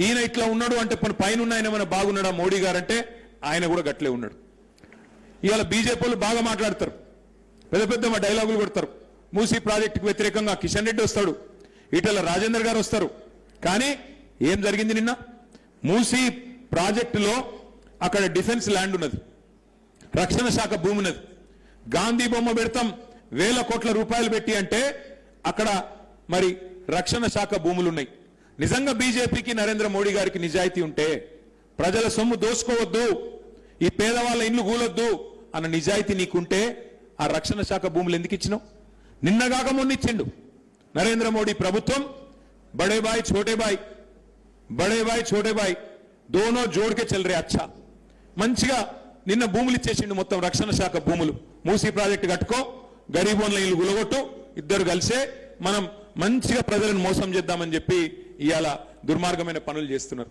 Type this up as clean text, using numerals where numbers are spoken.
ఈయన ఇట్లా ఉన్నాడు అంటే పైన ఉన్న ఆయన ఏమైనా బాగున్నాడా మోడీ గారు అంటే ఆయన కూడా గట్లే ఉన్నాడు. ఇవాళ బీజేపీ వాళ్ళు బాగా మాట్లాడతారు, పెద్ద పెద్ద డైలాగులు కొడతారు. మూసీ ప్రాజెక్టుకు వ్యతిరేకంగా కిషన్ రెడ్డి వస్తాడు, ఈటెల రాజేందర్ గారు వస్తారు. కానీ ఏం జరిగింది నిన్న? మూసీ ప్రాజెక్టులో అక్కడ డిఫెన్స్ ల్యాండ్ ఉన్నది, రక్షణ శాఖ భూమి ఉన్నది. గాంధీ బొమ్మ పెడతాం వేల కోట్ల రూపాయలు పెట్టి అంటే అక్కడ మరి రక్షణ శాఖ భూములు ఉన్నాయి. నిజంగా బీజేపీకి నరేంద్ర మోడీ గారికి నిజాయితీ ఉంటే ప్రజల సొమ్ము దోసుకోవద్దు, ఈ పేదవాళ్ళ ఇల్లు కూలొద్దు అన్న నిజాయితీ నీకుంటే ఆ రక్షణ శాఖ భూములు ఎందుకు ఇచ్చినావు? నిన్నగాక మొన్న ఇచ్చిండు నరేంద్ర మోడీ ప్రభుత్వం. బడే బాయ్ छोटे బాయ్ దోనో జోడ్కే చల్ రే అచ్చా. మంచిగా నిన్న భూములు ఇచ్చేసిండు, మొత్తం రక్షణ శాఖ భూములు. మూసీ ప్రాజెక్టు కట్టుకో, గరీబోన్ల ఇల్లు గులగొట్టు, ఇద్దరు కలిసే మనం మంచిగా ప్రజలను మోసం చేద్దామని చెప్పి ఇవాళ దుర్మార్గమైన పనులు చేస్తున్నారు.